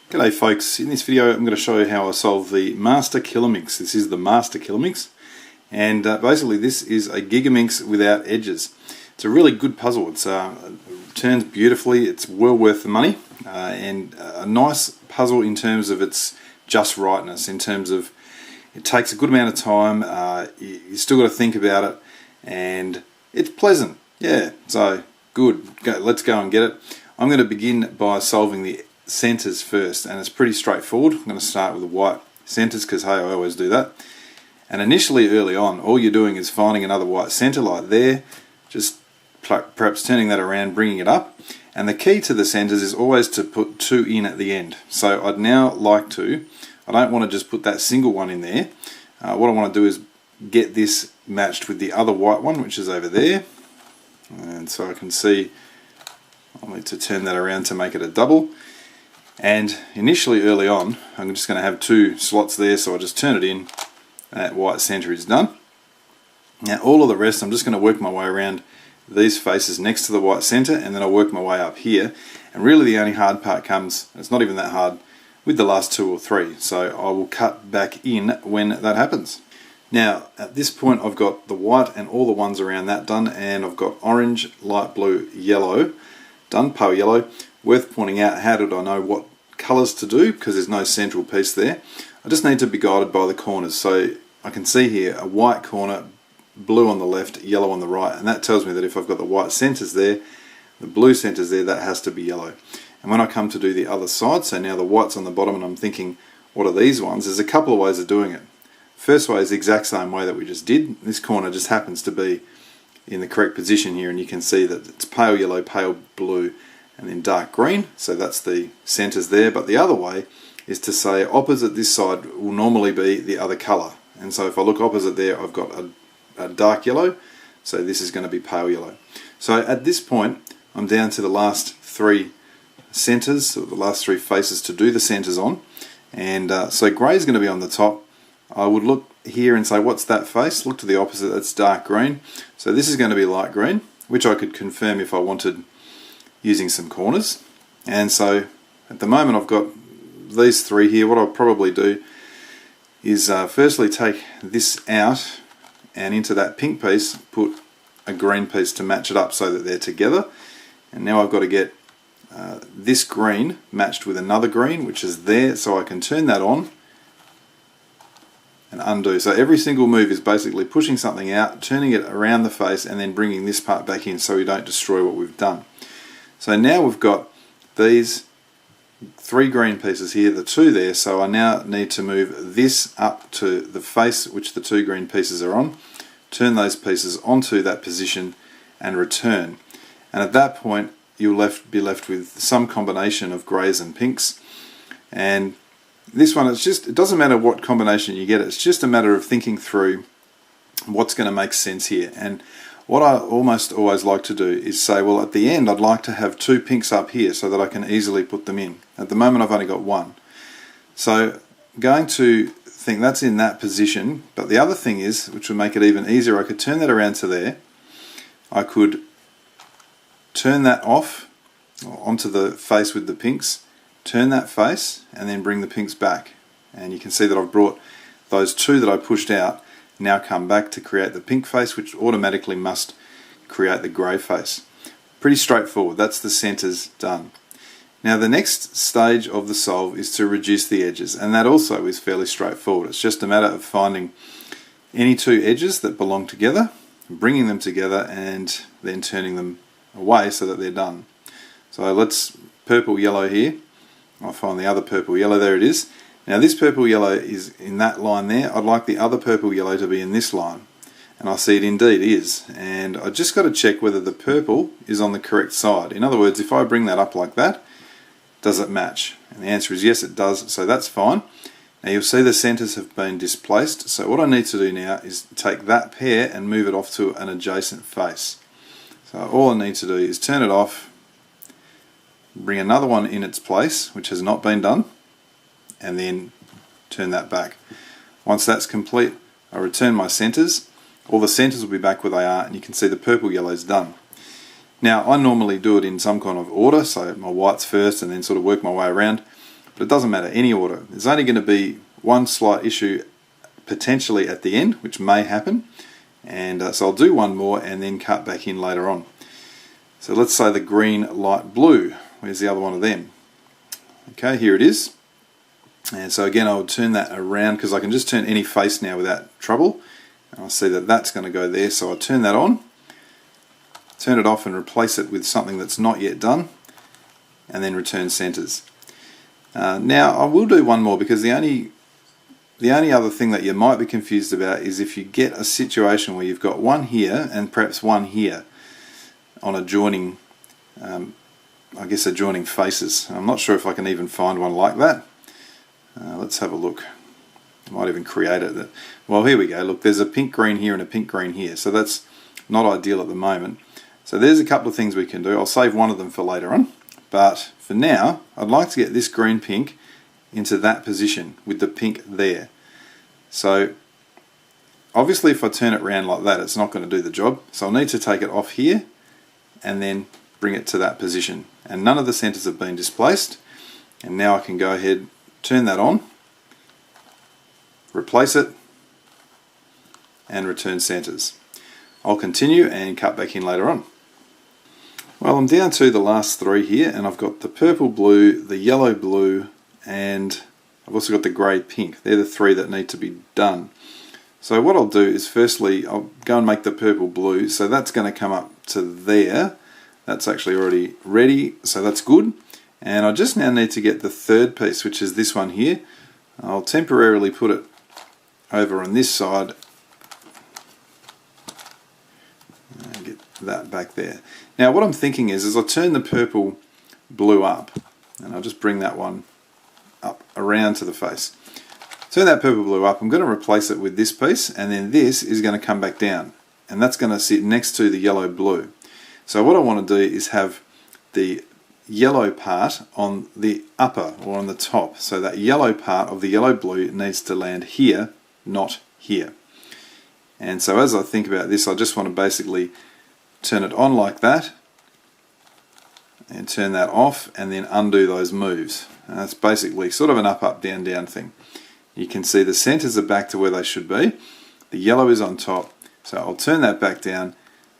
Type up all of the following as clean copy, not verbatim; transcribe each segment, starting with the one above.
G'day folks, in this video I'm going to show you how I solve the master Kilominx. This is the master Kilominx, and basically this is a Gigaminx without edges. It's a really good puzzle. It turns beautifully, it's well worth the money, and a nice puzzle in terms of its just rightness, in terms of it takes a good amount of time, you still got to think about it, and it's pleasant. Yeah, so good, let's go and get it. I'm going to begin by solving the centers first, and it's pretty straightforward. I'm going to start with the white centers because hey, I always do that. And initially, early on, all you're doing is finding another white center like there, just perhaps turning that around, bringing it up. And the key to the centers is always to put two in at the end. So I'd now like to, I don't want to just put that single one in there. What I want to do is get this matched with the other white one, which is over there. And so I can see I'll need to turn that around to make it a double. And initially, early on, I'm just going to have two slots there, so I just turn it in, and that white center is done. Now all of the rest, I'm just going to work my way around these faces next to the white center, and then I'll work my way up here. And really the only hard part comes, it's not even that hard, with the last two or three. So I will cut back in when that happens. Now at this point I've got the white and all the ones around that done, and I've got orange, light blue, yellow done, pale yellow. Worth pointing out, how did I know what colours to do? Because there's no central piece there. I just need to be guided by the corners. So I can see here a white corner, blue on the left, yellow on the right, and that tells me that if I've got the white centres there, the blue centres there, that has to be yellow. And when I come to do the other side, so now the white's on the bottom and I'm thinking, what are these ones? There's a couple of ways of doing it. First way is the exact same way that we just did. This corner just happens to be in the correct position here, and you can see that it's pale yellow, pale blue, and then dark green, so that's the centers there. But the other way is to say opposite this side will normally be the other color, and so if I look opposite there, I've got a dark yellow, so this is going to be pale yellow. So at this point I'm down to the last three centers, or the last three faces to do the centers on, and so grey is going to be on the top. I would look here and say, what's that face? Look to the opposite, that's dark green, so this is going to be light green, which I could confirm if I wanted using some corners. And so at the moment I've got these three here. What I'll probably do is firstly take this out, and into that pink piece put a green piece to match it up so that they're together. And now I've got to get this green matched with another green which is there, so I can turn that on and undo. So every single move is basically pushing something out, turning it around the face, and then bringing this part back in so we don't destroy what we've done. So now we've got these three green pieces here, the two there, so I now need to move this up to the face which the two green pieces are on, turn those pieces onto that position and return. And at that point you'll be left with some combination of greys and pinks. And this one, it doesn't matter what combination you get, it's just a matter of thinking through what's going to make sense here. And what I almost always like to do is say, well, at the end I'd like to have two pinks up here so that I can easily put them in. At the moment I've only got one. So I'm going to think that's in that position, but the other thing is, which would make it even easier, I could turn that around to there. I could turn that off onto the face with the pinks, turn that face, and then bring the pinks back. And you can see that I've brought those two that I pushed out now come back to create the pink face, which automatically must create the grey face. Pretty straightforward. That's the centers done. Now the next stage of the solve is to reduce the edges, and that also is fairly straightforward. It's just a matter of finding any two edges that belong together, bringing them together, and then turning them away so that they're done. So let's purple yellow here. I'll find the other purple yellow, there it is. Now this purple yellow is in that line there. I'd like the other purple yellow to be in this line, and I see it indeed is. And I just got to check whether the purple is on the correct side. In other words, if I bring that up like that, does it match? And the answer is yes, it does, so that's fine. Now you'll see the centers have been displaced, so what I need to do now is take that pair and move it off to an adjacent face. So all I need to do is turn it off, bring another one in its place which has not been done, and then turn that back. Once that's complete, I return my centers. All the centers will be back where they are, and you can see the purple yellow is done. Now I normally do it in some kind of order, so my whites first and then sort of work my way around. but it doesn't matter, any order. There's only going to be one slight issue potentially at the end, which may happen, and so I'll do one more and then cut back in later on. So let's say the green, light blue. Where's the other one of them? Okay, here it is. And so again, I'll turn that around because I can just turn any face now without trouble. And I'll see that that's going to go there, so I'll turn that on, turn it off and replace it with something that's not yet done, and then return centers. Now I will do one more, because the only other thing that you might be confused about is if you get a situation where you've got one here and perhaps one here on adjoining, I guess adjoining faces. I'm not sure if I can even find one like that. Let's have a look. I might even create it. Well, here we go. Look, there's a pink green here and a pink green here, so that's not ideal at the moment. So there's a couple of things we can do. I'll save one of them for later on, but for now I'd like to get this green pink into that position with the pink there. So obviously if I turn it around like that, it's not going to do the job, so I'll need to take it off here and then bring it to that position, and none of the centers have been displaced. And now I can go ahead, turn that on, replace it, and return centers. I'll continue and cut back in later on. Well, I'm down to the last three here, and I've got the purple blue, the yellow blue, and I've also got the grey pink. They're the three that need to be done. So what I'll do is, firstly I'll go and make the purple blue, so that's going to come up to there. That's actually already ready, so that's good. And I just now need to get the third piece, which is this one here. I'll temporarily put it over on this side and get that back there. Now what I'm thinking is I'll turn the purple blue up, and I'll just bring that one up around to the face. Turn that purple blue up, I'm going to replace it with this piece, and then this is going to come back down, and that's going to sit next to the yellow blue. So what I want to do is have the yellow part on the upper, or on the top, so that yellow part of the yellow blue needs to land here, not here. And so as I think about this, I just want to basically turn it on like that and turn that off, and then undo those moves. And that's basically sort of an up up down down thing. You can see the centers are back to where they should be, the yellow is on top, so I'll turn that back down,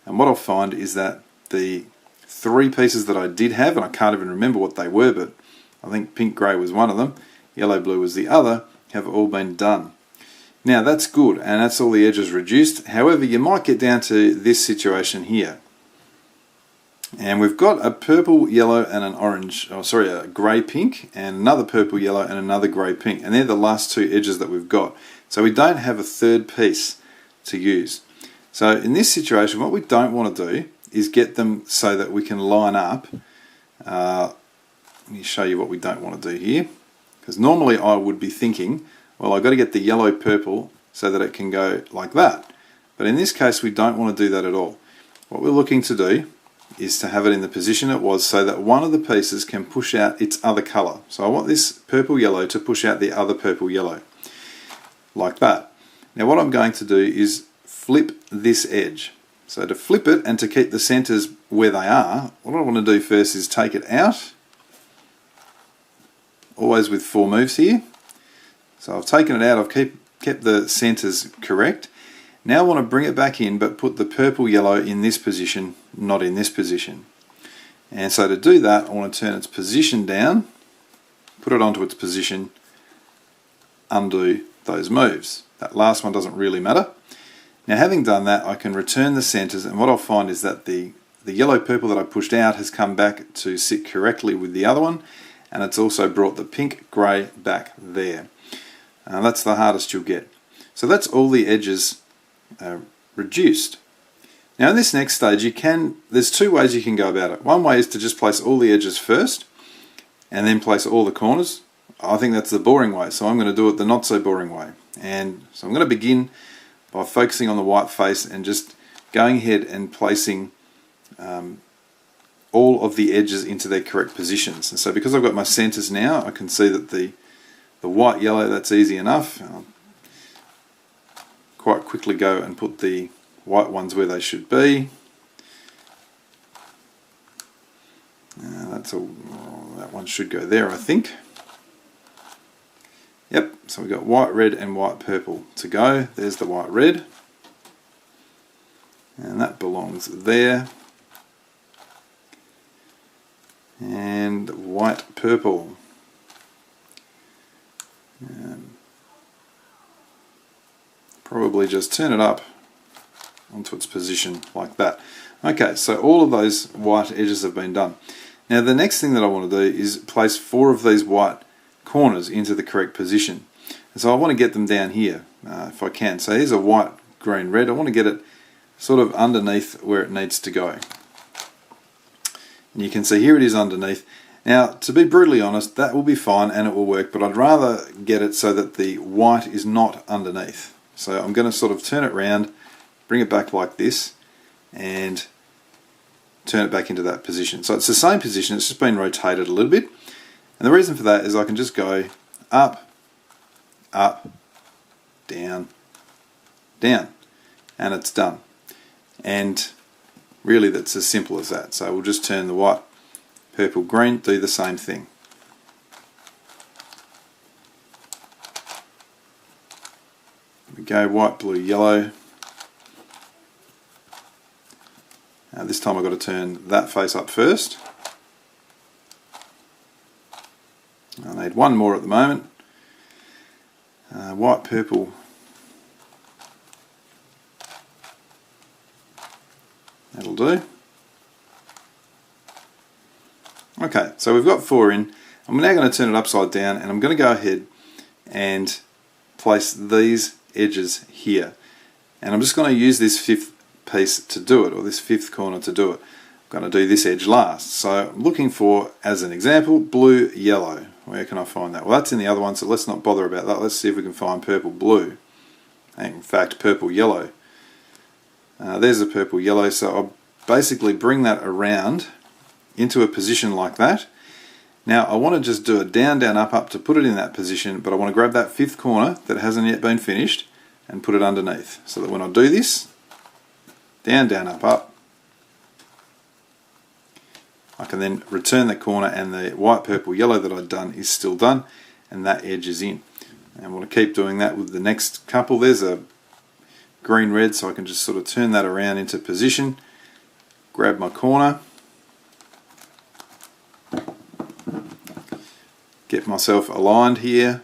and what I'll find is that the three pieces that I did have, and I can't even remember what they were, but I think pink grey was one of them, yellow blue was the other, have all been done. Now that's good, and that's all the edges reduced. However, you might get down to this situation here, and we've got a purple yellow and an orange, a grey pink, and another purple yellow and another grey pink, and they're the last two edges that we've got. So we don't have a third piece to use. So in this situation, what we don't want to do is get them so that we can line up. Let me show you what we don't want to do here, because normally I would be thinking, well, I've got to get the yellow purple so that it can go like that, but in this case we don't want to do that at all. What we're looking to do is to have it in the position it was, so that one of the pieces can push out its other colour. So I want this purple yellow to push out the other purple yellow, like that. Now what I'm going to do is flip this edge. So to flip it and to keep the centers where they are, what I want to do first is take it out, always with 4 moves here. So I've taken it out, I've kept the centers correct. Now I want to bring it back in, but put the purple yellow in this position, not in this position. And so to do that, I want to turn its position down, put it onto its position, undo those moves. That last one doesn't really matter. Now having done that, I can return the centers, and what I'll find is that the yellow purple that I pushed out has come back to sit correctly with the other one, and it's also brought the pink grey back there. That's the hardest you'll get. So that's all the edges reduced. Now in this next stage, there's 2 ways you can go about it. One way is to just place all the edges first and then place all the corners. I think that's the boring way, so I'm going to do it the not so boring way. And so I'm going to begin by focusing on the white face and just going ahead and placing all of the edges into their correct positions. And so because I've got my centers now, I can see that the white yellow, that's easy enough. I'll quite quickly go and put the white ones where they should be. That's all. That one should go there, I think. Yep, so we've got white, red and white, purple to go. There's the white, red. And that belongs there. And white, purple. Probably just turn it up onto its position like that. Okay, so all of those white edges have been done. Now the next thing that I want to do is place 4 of these white corners into the correct position. And so I want to get them down here if I can. So here's a white, green, red. I want to get it sort of underneath where it needs to go. And you can see here it is underneath. Now, to be brutally honest, that will be fine and it will work, but I'd rather get it so that the white is not underneath. So I'm going to sort of turn it round, bring it back like this, and turn it back into that position. So it's the same position, it's just been rotated a little bit. And the reason for that is I can just go up, up, down, down, and it's done. And really that's as simple as that. So we'll just turn the white, purple, green, do the same thing. We go white, blue, yellow. Now this time I've got to turn that face up first. I need one more at the moment. White, purple. That'll do. Okay, so we've got 4 in. I'm now going to turn it upside down and I'm going to go ahead and place these edges here. And I'm just going to use this 5th piece to do it, or this 5th corner to do it. I'm going to do this edge last. So I'm looking for, as an example, blue, yellow. Where can I find that? Well, that's in the other one, so let's not bother about that. Let's see if we can find purple, blue. And in fact, purple, yellow. There's a purple, yellow. So I'll basically bring that around into a position like that. Now I want to just do a down, down, up, up to put it in that position, but I want to grab that 5th corner that hasn't yet been finished and put it underneath, so that when I do this, down, down, up, up, I can then return the corner and the white, purple, yellow that I'd done is still done, and that edge is in. And I want to keep doing that with the next couple. There's a green, red, so I can just sort of turn that around into position, grab my corner, get myself aligned here.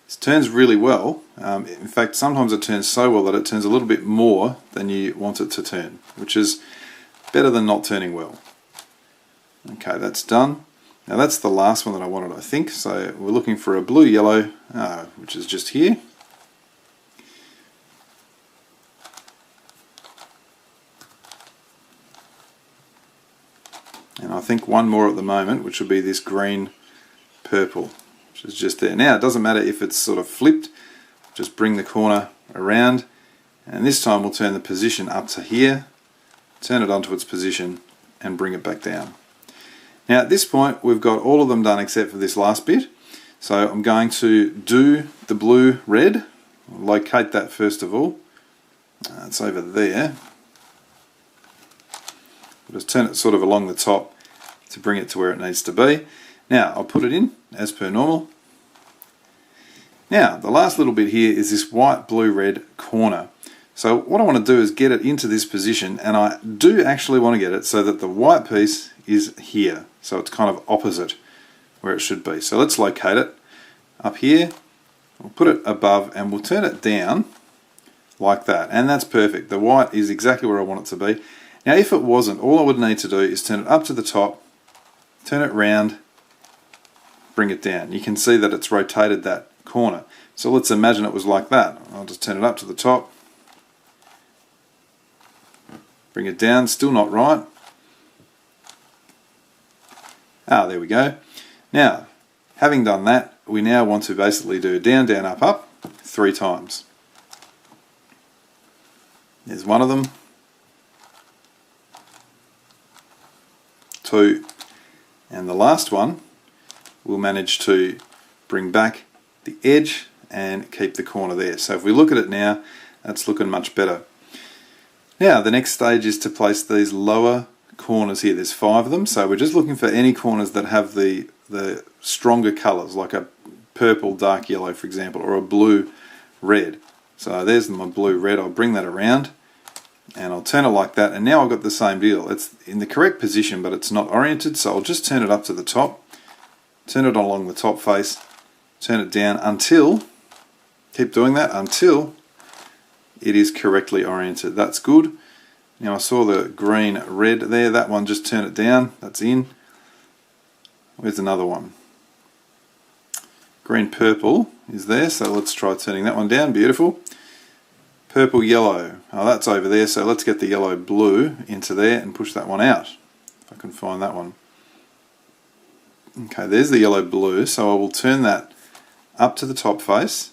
This turns really well. In fact, sometimes it turns so well that it turns a little bit more than you want it to turn, which is better than not turning well. Okay, that's done. Now that's the last one that I wanted, I think. So we're looking for a blue, yellow, which is just here. And I think one more at the moment, which will be this green, purple, which is just there. Now it doesn't matter if it's sort of flipped, just bring the corner around, and this time we'll turn the position up to here, turn it onto its position and bring it back down. Now at this point we've got all of them done except for this last bit, so I'm going to do the blue, red, locate that first of all. It's over there. We'll just turn it sort of along the top to bring it to where it needs to be. Now I'll put it in as per normal. Now the last little bit here is this white, blue, red corner. So what I want to do is get it into this position, and I do actually want to get it so that the white piece is here. So it's kind of opposite where it should be. So let's locate it up here. We'll put it above and we'll turn it down like that. And that's perfect. The white is exactly where I want it to be. Now if it wasn't, all I would need to do is turn it up to the top, turn it round, bring it down. You can see that it's rotated that corner. So let's imagine it was like that. I'll just turn it up to the top, bring it down, still not right. There we go. Now, having done that, we now want to basically do down, down, up, up 3 times. There's one of them. 2. And the last one, we'll manage to bring back the edge and keep the corner there. So if we look at it now, that's looking much better. Now the next stage is to place these lower corners here. There's 5 of them, so we're just looking for any corners that have the stronger colours, like a purple dark yellow, for example, or a blue red. So there's my blue red. I'll bring that around and I'll turn it like that, and now I've got the same deal. It's in the correct position, but it's not oriented, so I'll just turn it up to the top, turn it along the top face, turn it down until, keep doing that until it is correctly oriented. That's good. Now I saw the green red there, that one, just turn it down, that's in. Where's another one? Green purple is there, so let's try turning that one down, beautiful. Purple yellow, oh that's over there, so let's get the yellow blue into there and push that one out, if I can find that one. Okay, there's the yellow blue, so I will turn that up to the top face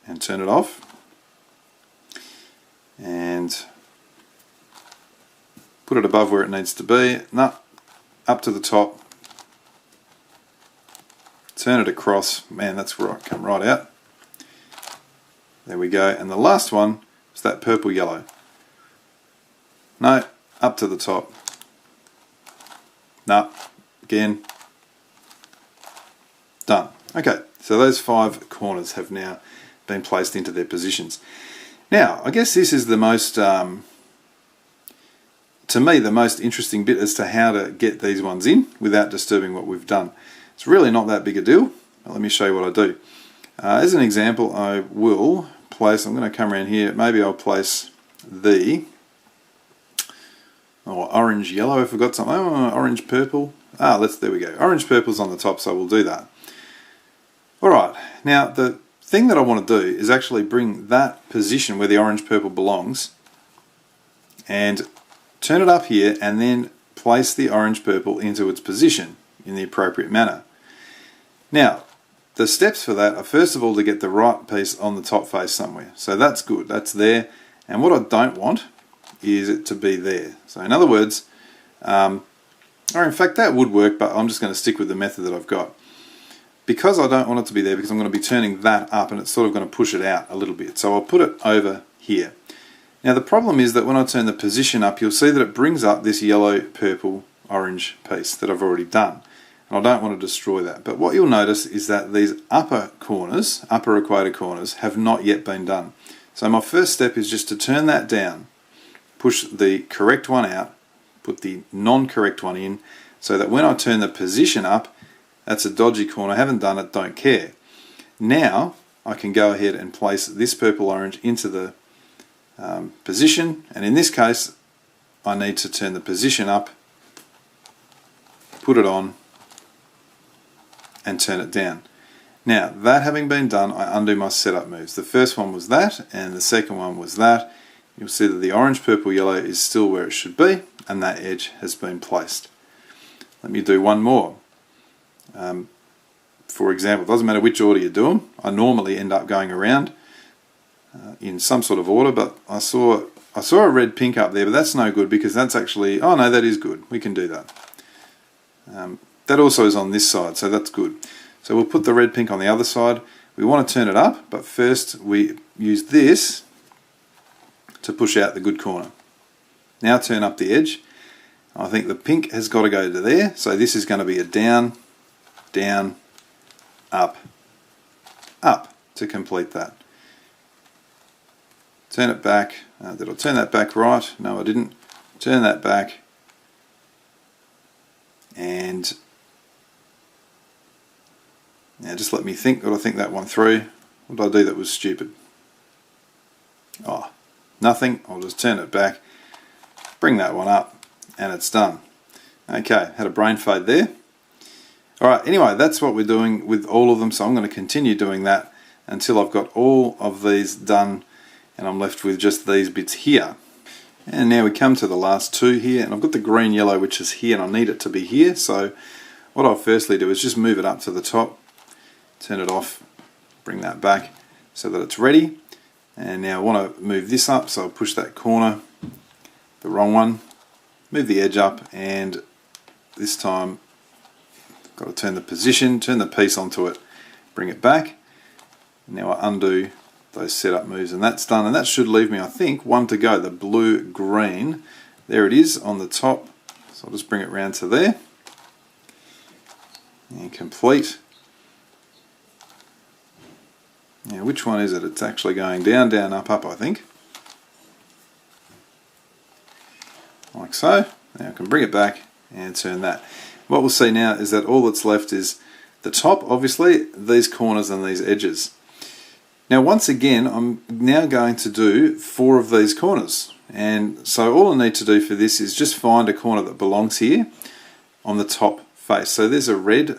and turn it off. And put it above where it needs to be, no, up to the top. Turn it across, man that's right, come right out. There we go, and the last one is that purple yellow. No, up to the top. No, again. Done. Okay, so those 5 corners have now been placed into their positions. Now, I guess this is the most, to me, the most interesting bit as to how to get these ones in without disturbing what we've done. It's really not that big a deal. Let me show you what I do. As an example, I will place, I'm going to come around here, maybe I'll place the orange yellow if I've got something, orange purple. There we go. Orange purple's on the top, so we'll do that. Alright, now the thing that I want to do is actually bring that position where the orange purple belongs and turn it up here and then place the orange purple into its position in the appropriate manner. Now, the steps for that are first of all to get the right piece on the top face somewhere. So that's good, that's there. And what I don't want is it to be there. So in other words, or in fact that would work, but I'm just going to stick with the method that I've got. Because I don't want it to be there, because I'm going to be turning that up and it's sort of going to push it out a little bit. So I'll put it over here. Now the problem is that when I turn the position up, you'll see that it brings up this yellow, purple, orange piece that I've already done. And I don't want to destroy that. But what you'll notice is that these upper corners, upper equator corners, have not yet been done. So my first step is just to turn that down, push the correct one out, put the non-correct one in, so that when I turn the position up, that's a dodgy corner, I haven't done it, don't care. Now I can go ahead and place this purple orange into the position, and in this case I need to turn the position up, put it on, and turn it down. Now that having been done, I undo my setup moves. The first one was that, and the second one was that. You'll see that the orange, purple, yellow is still where it should be, and that edge has been placed. Let me do one more. For example, it doesn't matter which order you do them. I normally end up going around in some sort of order, but I saw a red pink up there, but that's no good because that's actually, oh no, that is good. We can do that. That also is on this side, so that's good. So we'll put the red pink on the other side. We want to turn it up, but first we use this to push out the good corner. Now turn up the edge. I think the pink has got to go to there, so this is going to be a down, down, up, up to complete that. Turn it back. Did I turn that back right? No, I didn't. Turn that back. And now just let me think. Got to think that one through. What did I do that was stupid? Oh, nothing. I'll just turn it back. Bring that one up. And it's done. Okay, had a brain fade there. Alright, anyway, that's what we're doing with all of them, so I'm going to continue doing that until I've got all of these done and I'm left with just these bits here. And now we come to the last two here, and I've got the green yellow which is here and I need it to be here, so what I'll firstly do is just move it up to the top, turn it off, bring that back so that it's ready. And now I want to move this up, so I'll push that corner, the wrong one, move the edge up, and this time got to turn the position, turn the piece onto it, bring it back. Now I undo those setup moves and that's done, and that should leave me, I think, one to go, the blue-green. There it is on the top, so I'll just bring it round to there and complete. Now which one is it? It's actually going down, down, up, up, I think. Like so. Now I can bring it back and turn that. What we'll see now is that all that's left is the top, obviously, these corners and these edges. Now once again, I'm now going to do 4 of these corners. And so all I need to do for this is just find a corner that belongs here on the top face. So there's a red,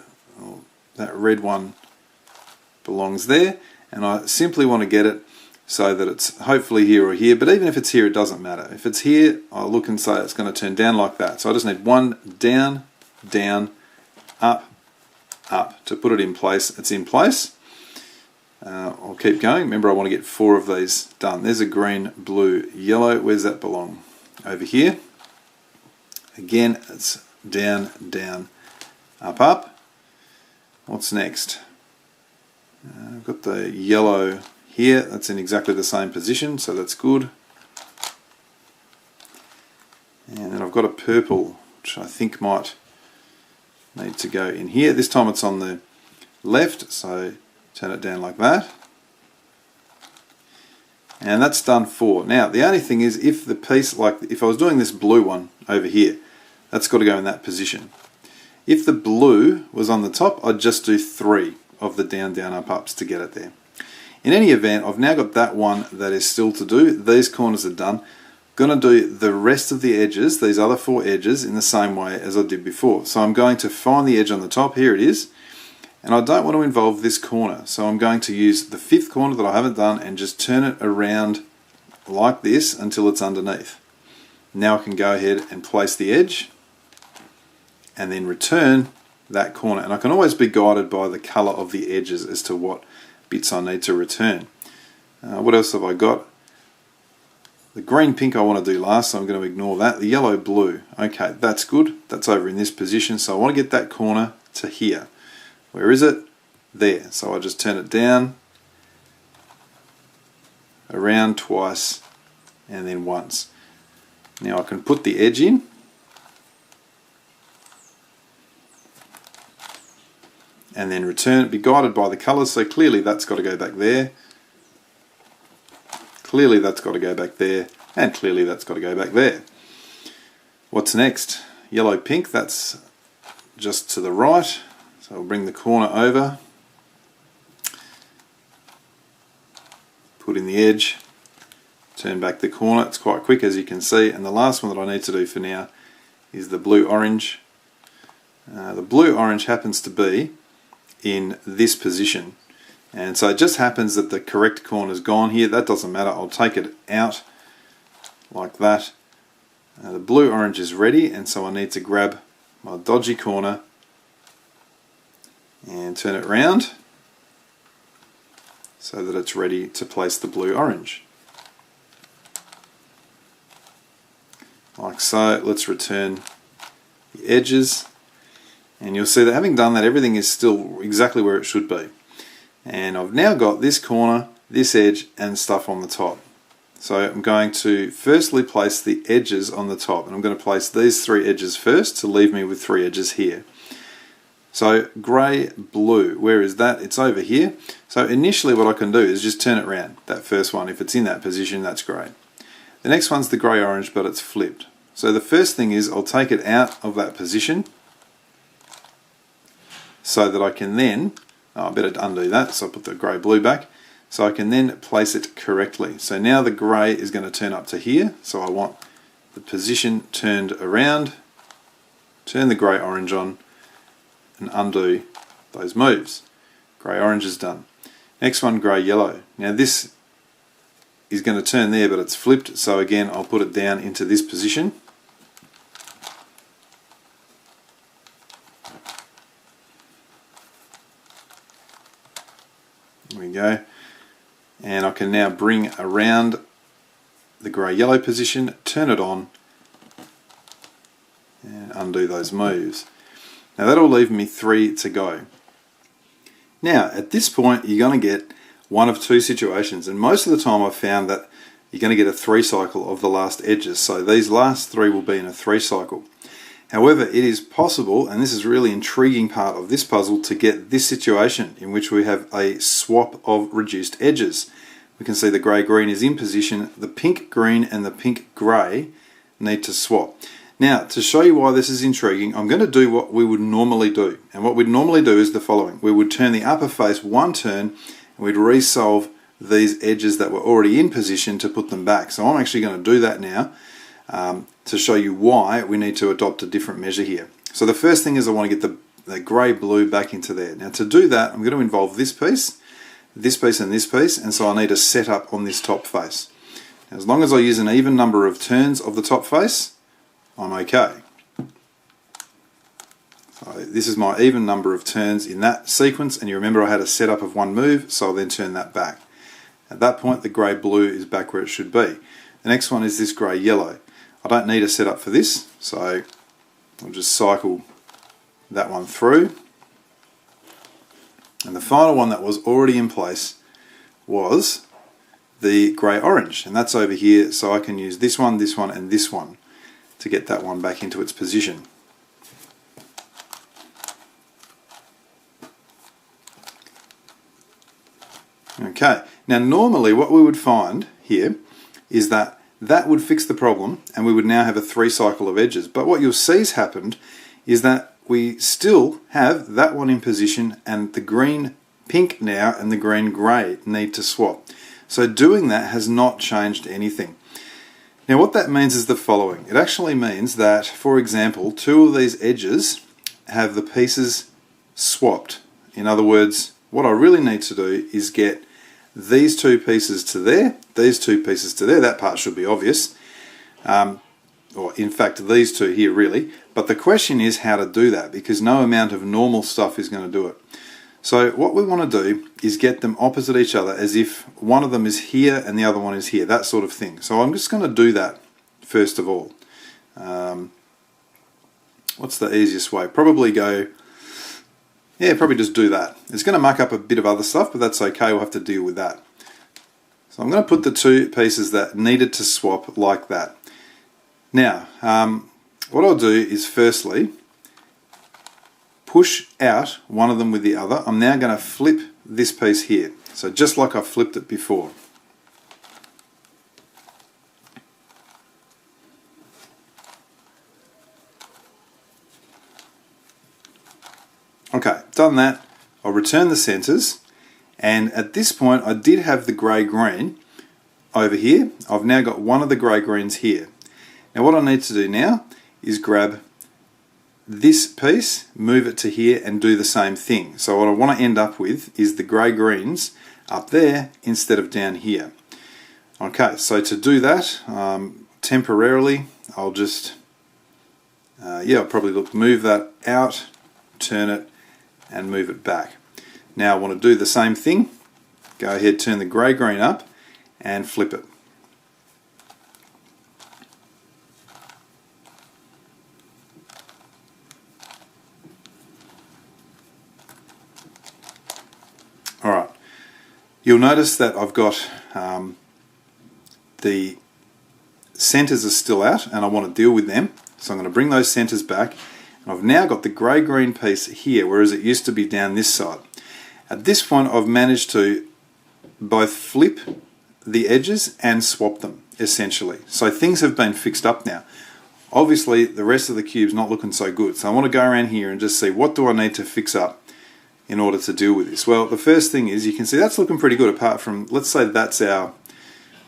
that red one belongs there, and I simply want to get it so that it's hopefully here or here, but even if it's here it doesn't matter. If it's here, I'll look and say it's going to turn down like that. So I just need 1 down, down, up, up to put it in place. It's in place. I'll keep going. Remember, I want to get 4 of these done. There's a green, blue, yellow. Where's that belong? Over here. Again, it's down, down, up, up. What's next? I've got the yellow here. That's in exactly the same position, so that's good. And then I've got a purple, which I think might need to go in here. This time it's on the left, so turn it down like that. And that's done 4. Now the only thing is, if the piece, like if I was doing this blue one over here, that's got to go in that position. If the blue was on the top, I'd just do 3 of the down, down, up, ups to get it there. In any event, I've now got that one that is still to do. These corners are done. I'm going to do the rest of the edges, these other 4 edges, in the same way as I did before. So I'm going to find the edge on the top. Here it is. And I don't want to involve this corner, so I'm going to use the 5th corner that I haven't done and just turn it around like this until it's underneath. Now I can go ahead and place the edge and then return that corner. And I can always be guided by the colour of the edges as to what bits I need to return. What else have I got? The green pink I want to do last, so I'm going to ignore that. The yellow blue, okay, that's good. That's over in this position, so I want to get that corner to here. Where is it? There. So I just turn it down, around twice, and then once. Now I can put the edge in. And then return it, be guided by the colours, so clearly that's got to go back there. Clearly that's got to go back there, and clearly that's got to go back there. What's next? Yellow pink, that's just to the right. So I'll bring the corner over, put in the edge, turn back the corner. It's quite quick, as you can see. And the last one that I need to do for now is the blue-orange. The blue-orange happens to be in this position. And so it just happens that the correct corner is gone here. That doesn't matter. I'll take it out like that. The blue-orange is ready, and so I need to grab my dodgy corner and turn it round so that it's ready to place the blue-orange. Like so. Let's return the edges, and you'll see that having done that, everything is still exactly where it should be. And I've now got this corner, this edge, and stuff on the top. So I'm going to firstly place the edges on the top, and I'm going to place these 3 edges first to leave me with 3 edges here. So grey, blue, where is that? It's over here. So initially what I can do is just turn it around, that first one. If it's in that position, that's great. The next one's the grey-orange, but it's flipped. So the first thing is I'll take it out of that position so that I can then, I better undo that, so I put the grey-blue back, so I can then place it correctly. So now the grey is going to turn up to here, so I want the position turned around, turn the grey-orange on, and undo those moves. Grey-orange is done. Next one, grey-yellow. Now this is going to turn there, but it's flipped, so again I'll put it down into this position. There we go. And I can now bring around the grey-yellow position, turn it on, and undo those moves. Now that'll leave me 3 to go. Now at this point you're going to get one of 2 situations, and most of the time I've found that you're going to get a 3 cycle of the last edges. So these last 3 will be in a 3 cycle. However, it is possible, and this is really intriguing part of this puzzle, to get this situation in which we have a swap of reduced edges. We can see the grey-green is in position, the pink-green and the pink-grey need to swap. Now, to show you why this is intriguing, I'm going to do what we would normally do. And what we'd normally do is the following. We would turn the upper face one turn, and we'd resolve these edges that were already in position to put them back. So I'm actually going to do that now to show you why we need to adopt a different measure here. So the first thing is I want to get the grey-blue back into there. Now to do that, I'm going to involve this piece and this piece, and so I need a setup on this top face. Now, as long as I use an even number of turns of the top face, I'm okay. So this is my even number of turns in that sequence, and you remember I had a setup of one move, so I'll then turn that back. At that point the grey-blue is back where it should be. The next one is this grey-yellow. I don't need a setup for this, so I'll just cycle that one through. And the final one that was already in place was the grey-orange, and that's over here, so I can use this one, and this one to get that one back into its position. Okay, now normally what we would find here is that would fix the problem and we would now have a 3 cycle of edges. But what you'll see has happened is that we still have that one in position, and the green pink now and the green grey need to swap. So doing that has not changed anything. Now what that means is the following. It actually means that, for example, 2 of these edges have the pieces swapped. In other words, what I really need to do is get these 2 pieces to there, these 2 pieces to there. That part should be obvious. Or in fact these 2 here really. But the question is how to do that, because no amount of normal stuff is going to do it. So what we want to do is get them opposite each other, as if one of them is here and the other one is here, that sort of thing. So I'm just going to do that first of all. What's the easiest way? Probably just do that. It's going to muck up a bit of other stuff, but that's okay, we'll have to deal with that. So I'm going to put the 2 pieces that needed to swap like that. Now, what I'll do is firstly push out one of them with the other. I'm now going to flip this piece here. So just like I flipped it before. Okay, done that. I'll return the centers, and at this point I did have the grey-green over here. I've now got one of the grey-greens here. Now what I need to do now is grab this piece, move it to here and do the same thing. So what I want to end up with is the grey-greens up there instead of down here. Okay, so to do that, temporarily I'll just, I'll probably move that out, turn it and move it back. Now I want to do the same thing. Go ahead, turn the grey-green up and flip it. Alright, you'll notice that I've got the centers are still out and I want to deal with them. So I'm going to bring those centers back. And I've now got the grey-green piece here, whereas it used to be down this side. At this point I've managed to both flip the edges and swap them, essentially. So things have been fixed up now. Obviously the rest of the cube's not looking so good, so I want to go around here and just see what do I need to fix up in order to deal with this. Well, the first thing is, you can see that's looking pretty good, apart from, let's say that's our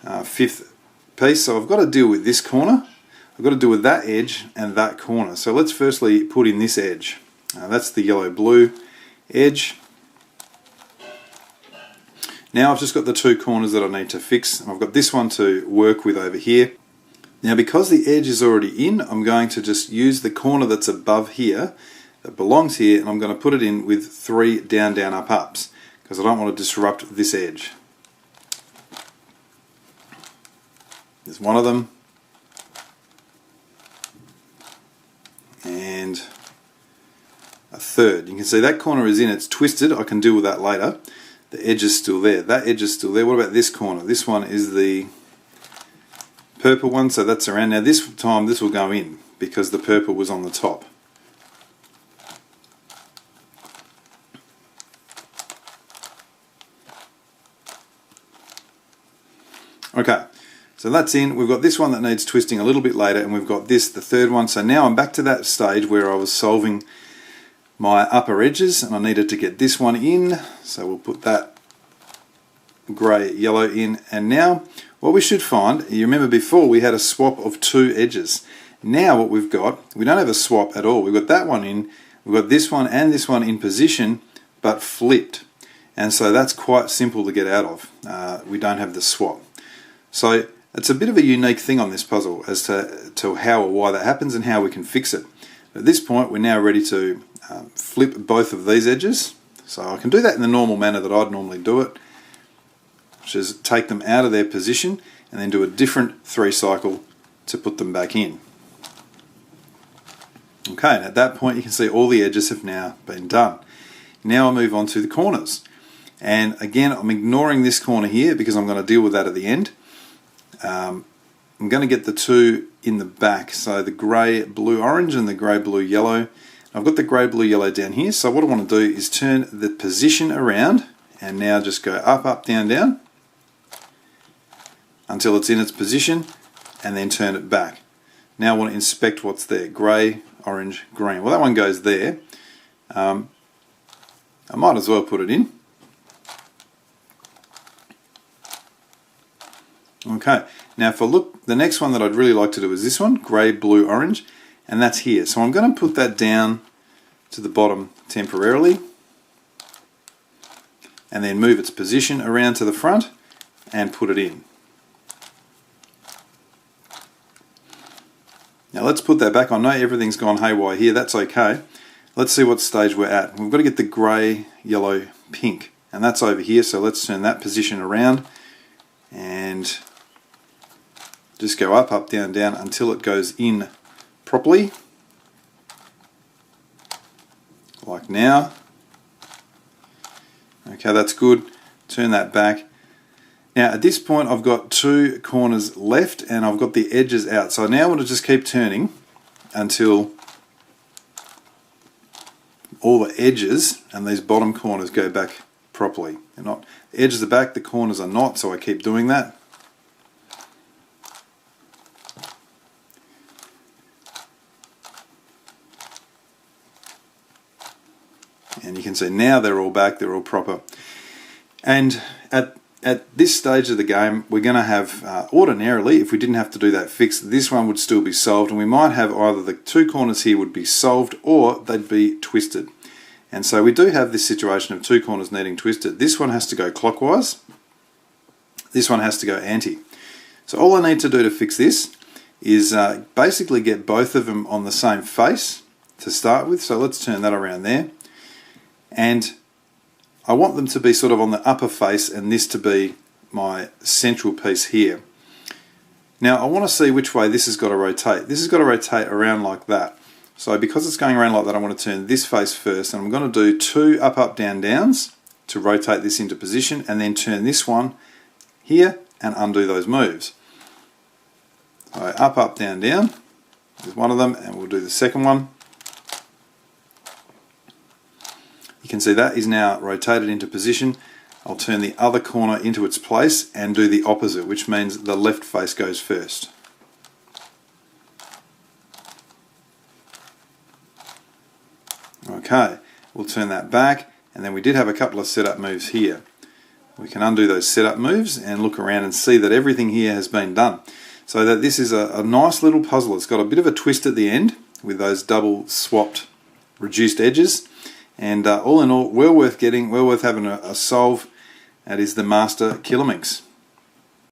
5th piece. So I've got to deal with this corner. I've got to deal with that edge and that corner. So let's firstly put in this edge. That's the yellow-blue edge. Now I've just got the 2 corners that I need to fix, and I've got this one to work with over here. Now because the edge is already in, I'm going to just use the corner that's above here, that belongs here, and I'm going to put it in with 3 down, down, up, ups, because I don't want to disrupt this edge. There's one of them. And a third. You can see that corner is in, it's twisted, I can deal with that later. The edge is still there, that edge is still there. What about this corner? This one is the purple one, so that's around. Now this time this will go in, because the purple was on the top. Okay, so that's in. We've got this one that needs twisting a little bit later, and we've got this, the third one. So now I'm back to that stage where I was solving my upper edges, and I needed to get this one in. So we'll put that grey yellow in, and now what we should find, you remember before we had a swap of two edges. Now what we've got, we don't have a swap at all. We've got that one in, we've got this one and this one in position, but flipped. And so that's quite simple to get out of. We don't have the swap. So it's a bit of a unique thing on this puzzle as to how or why that happens and how we can fix it. At this point we're now ready to flip both of these edges. So I can do that in the normal manner that I'd normally do it, which is take them out of their position and then do a different 3 cycle to put them back in. Okay, and at that point you can see all the edges have now been done. Now I'll move on to the corners. And again, I'm ignoring this corner here because I'm going to deal with that at the end. I'm going to get the two in the back, so the grey blue orange and the grey blue yellow. I've got the grey blue yellow down here, so what I want to do is turn the position around and now just go up, up, down, down until it's in its position, and then turn it back. Now I want to inspect what's there. Grey, orange, green. Well, that one goes there. I might as well put it in. Okay, now if I look, the next one that I'd really like to do is this one, grey, blue, orange, and that's here. So I'm going to put that down to the bottom temporarily and then move its position around to the front and put it in. Now let's put that back. I know everything's gone haywire here, that's okay. Let's see what stage we're at. We've got to get the grey, yellow, pink, and that's over here, so let's turn that position around and just go up, up, down, down until it goes in properly, like now. Okay, that's good. Turn that back. Now at this point I've got 2 corners left and I've got the edges out. So now I want to just keep turning until all the edges and these bottom corners go back properly. They're not, the edges are back, the corners are not, so I keep doing that. And you can see now they're all back, they're all proper. And at this stage of the game, we're going to have, ordinarily, if we didn't have to do that fix, this one would still be solved, and we might have either the 2 corners here would be solved or they'd be twisted. And so we do have this situation of 2 corners needing twisted. This one has to go clockwise, this one has to go anti. So all I need to do to fix this is basically get both of them on the same face to start with. So let's turn that around there. And I want them to be sort of on the upper face and this to be my central piece here. Now I want to see which way this has got to rotate. This has got to rotate around like that. So because it's going around like that, I want to turn this face first, and I'm going to do 2 up, up, down, downs to rotate this into position, and then turn this one here and undo those moves. So up, up, down, down is one of them, and we'll do the second one. You can see that is now rotated into position. I'll turn the other corner into its place and do the opposite, which means the left face goes first. Okay, we'll turn that back, and then we did have a couple of setup moves here. We can undo those setup moves and look around and see that everything here has been done. So that this is a nice little puzzle. It's got a bit of a twist at the end with those double swapped reduced edges. And all in all, well worth getting, well worth having a solve. That is the Master Kilominx.